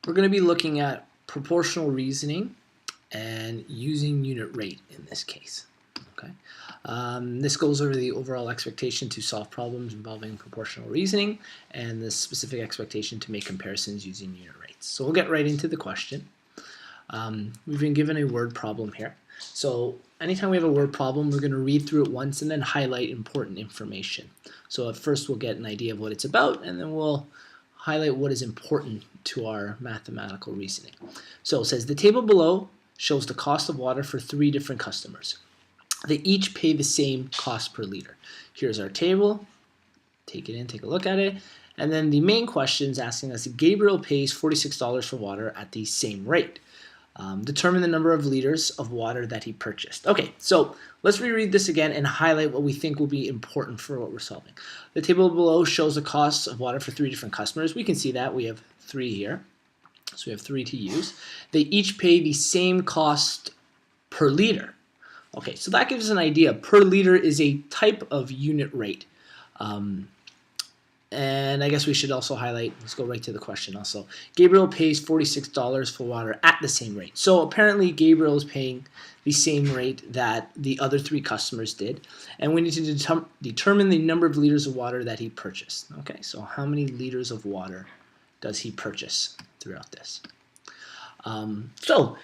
We're going to be looking at proportional reasoning and using unit rate in this case. Okay. This goes over the overall expectation to solve problems involving proportional reasoning and the specific expectation to make comparisons using unit rates. So we'll get right into the question. We've been given a word problem here. So anytime we have a word problem, we're going to read through it once and then highlight important information. So at first we'll get an idea of what it's about, and then we'll highlight what is important to our mathematical reasoning. So it says the table below shows the cost of water for 3 different customers. They each pay the same cost per liter. Here's our table. Take it in, take a look at it. And then the main question is asking us, Gabriel pays $46 for water at the same rate. Determine the number of liters of water that he purchased. Okay, so let's reread this again and highlight what we think will be important for what we're solving. The table below shows the costs of water for 3 different customers. We can see that. We have 3 here. So we have 3 to use. They each pay the same cost per liter. Okay, so that gives us an idea. Per liter is a type of unit rate. And I guess we should also highlight, let's go right to the question also. Gabriel pays $46 for water at the same rate. So apparently Gabriel is paying the same rate that the other 3 customers did. And we need to determine the number of liters of water that he purchased. Okay, so how many liters of water does he purchase throughout this? So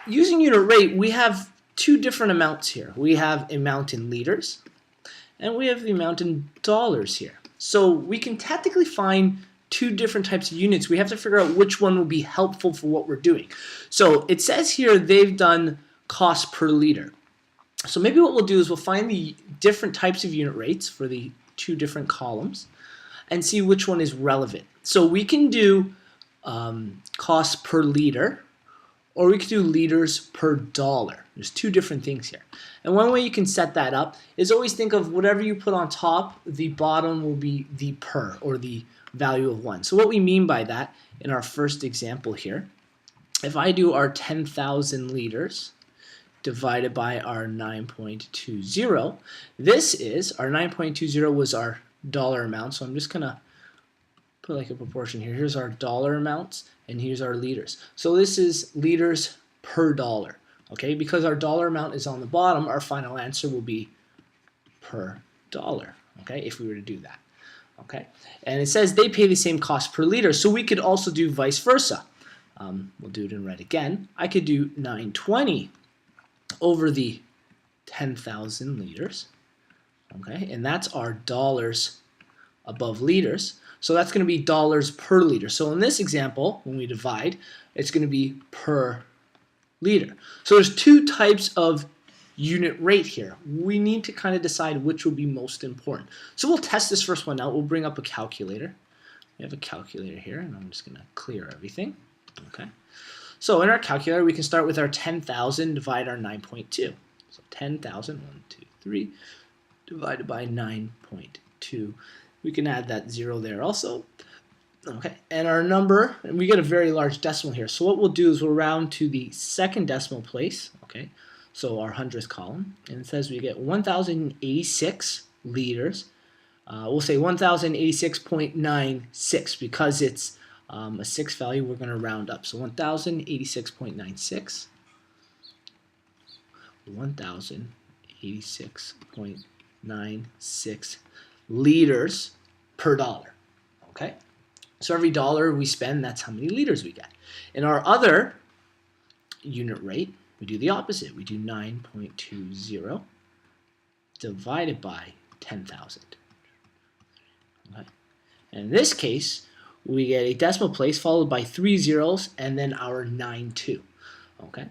using unit rate, we have 2 different amounts here. We have amount in liters, and we have the amount in dollars here. So we can technically find 2 different types of units. We have to figure out which one will be helpful for what we're doing. So it says here they've done cost per liter. So maybe what we'll do is we'll find the different types of unit rates for the 2 different columns and see which one is relevant. So we can do cost per liter, or we could do liters per dollar. There's 2 different things here. And one way you can set that up is always think of whatever you put on top, the bottom will be the per, or the value of 1. So what we mean by that in our first example here, if I do our 10,000 liters divided by our 9.20, this is, our 9.20 was our dollar amount, so I'm just going to put like a proportion here. Here's our dollar amounts, and here's our liters. So this is liters per dollar. Okay, because our dollar amount is on the bottom, our final answer will be per dollar. Okay, if we were to do that. Okay, and it says they pay the same cost per liter, so we could also do vice versa. We'll do it in red again. I could do 920 over the 10,000 liters. Okay, and that's our dollars above liters. So that's going to be dollars per liter. So in this example, when we divide, it's going to be per liter. So there's 2 types of unit rate here. We need to kind of decide which will be most important. So we'll test this first one out. We'll bring up a calculator. We have a calculator here, and I'm just going to clear everything. Okay. So in our calculator, we can start with our 10,000 divide our 9.2. So 10,000, 1, 2, 3, divided by 9.2. We can add that 0 there also. Okay, and our number, and we get a very large decimal here. So what we'll do is we'll round to the 2nd decimal place. Okay, so our 100th column, and it says we get 1,086 liters. We'll say 1,086.96 because it's a 6 value. We're going to round up. So 1,086.96. 1,086.96 liters per dollar. Okay. So every dollar we spend, that's how many liters we get. In our other unit rate, we do the opposite. We do 9.20 divided by 10,000. Okay. And in this case, we get a decimal place followed by 3 zeros and then our 92. Okay.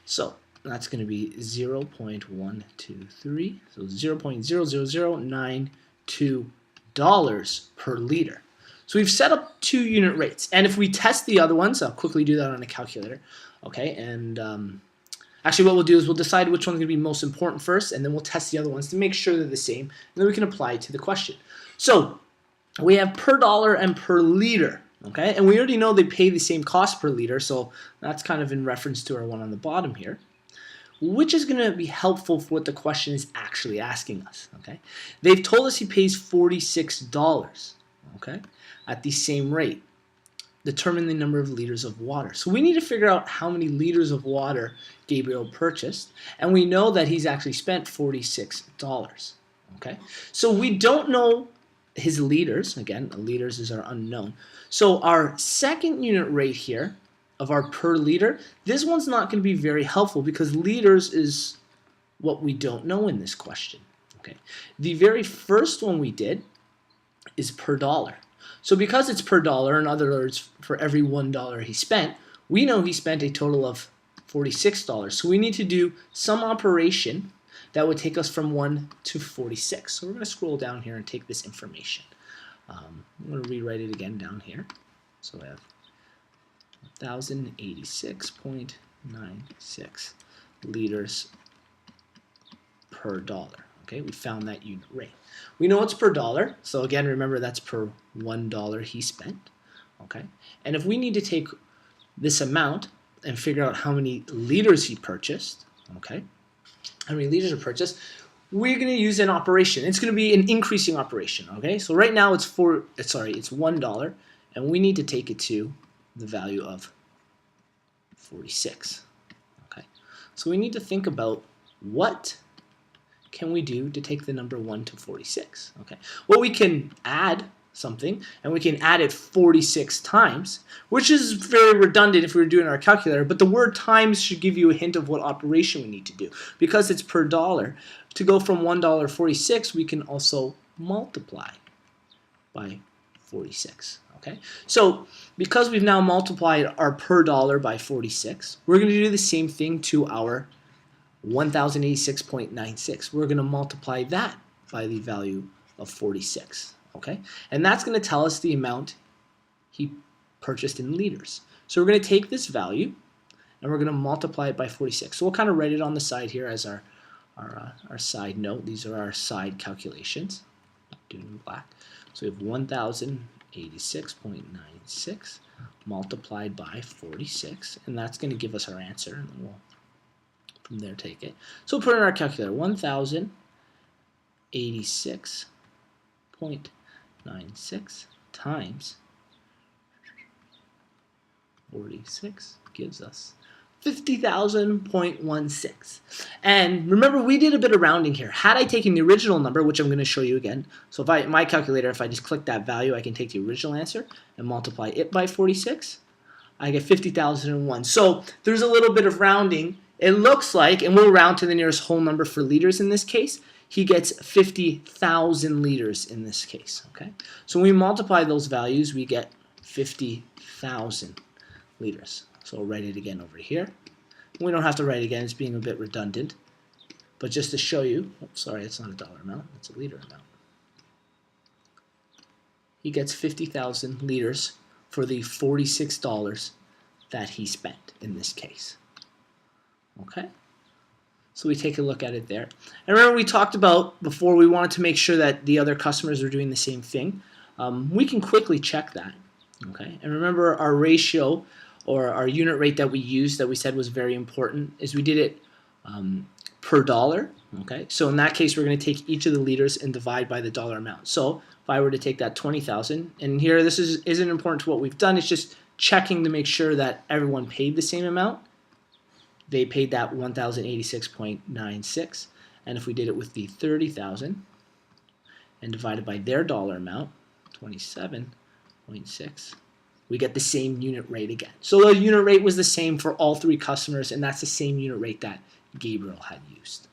So that's going to be 0.123. So 0.00092 dollars per liter. So we've set up 2 unit rates, and if we test the other ones, I'll quickly do that on a calculator. Okay, and actually what we'll do is we'll decide which one's going to be most important first, and then we'll test the other ones to make sure they're the same, and then we can apply it to the question. So we have per dollar and per liter. Okay, and we already know they pay the same cost per liter, so that's kind of in reference to our one on the bottom here. Which is going to be helpful for what the question is actually asking us. Okay, they've told us he pays $46. Okay, at the same rate. determine the number of liters of water. So we need to figure out how many liters of water Gabriel purchased, and we know that he's actually spent $46. Okay, so we don't know his liters. Again, liters is our unknown. So our second unit rate here of our per liter, this one's not going to be very helpful because liters is what we don't know in this question. Okay, the very first one we did is per dollar. So because it's per dollar, in other words, for every $1 he spent, we know he spent a total of $46. So we need to do some operation that would take us from 1 to 46. So we're going to scroll down here and take this information. I'm going to rewrite it again down here. So I have 1,086.96 liters per dollar. Okay, we found that unit rate. We know it's per dollar, so again, remember that's per $1 he spent. Okay, and if we need to take this amount and figure out how many liters he purchased, okay, how many liters are purchased, we're going to use an operation. It's going to be an increasing operation. Okay, so right now it's $1, and we need to take it to the value of 46. Okay, so we need to think about what can we do to take the number 1 to 46? Okay, well, we can add something, and we can add it 46 times, which is very redundant if we were doing our calculator, but the word times should give you a hint of what operation we need to do. Because it's per dollar, to go from $1.46, we can also multiply by 46. Okay, so because we've now multiplied our per dollar by 46, we're going to do the same thing to our 1,086.96. We're going to multiply that by the value of 46. Okay, and that's going to tell us the amount he purchased in liters. So we're going to take this value and we're going to multiply it by 46. So we'll kind of write it on the side here as our side note. These are our side calculations. Do it in black. So we have 1,086.96 multiplied by 46, and that's going to give us our answer, and then we'll from there take it. So we'll put in our calculator, 1,086.96 times 46 gives us 50,000.16. And remember, we did a bit of rounding here. Had I taken the original number, which I'm going to show you again, so if my calculator, if I just click that value, I can take the original answer and multiply it by 46. I get 50,001. So there's a little bit of rounding. It looks like, and we'll round to the nearest whole number for liters in this case, he gets 50,000 liters in this case. Okay, so when we multiply those values, we get 50,000 liters. So I'll write it again over here. We don't have to write it again, it's being a bit redundant. But just to show you, oops, sorry, it's not a dollar amount, it's a liter amount. He gets 50,000 liters for the $46 that he spent in this case. Okay, so we take a look at it there. And remember, we talked about before, we wanted to make sure that the other customers are doing the same thing. We can quickly check that. Okay, and remember our ratio or our unit rate that we used that we said was very important is we did it per dollar. Okay, so in that case, we're going to take each of the liters and divide by the dollar amount. So if I were to take that 20,000, and here this isn't important to what we've done, it's just checking to make sure that everyone paid the same amount. They paid that 1,086.96, and if we did it with the 30,000 and divided by their dollar amount, 27.6, we get the same unit rate again. So the unit rate was the same for all three customers, and that's the same unit rate that Gabriel had used.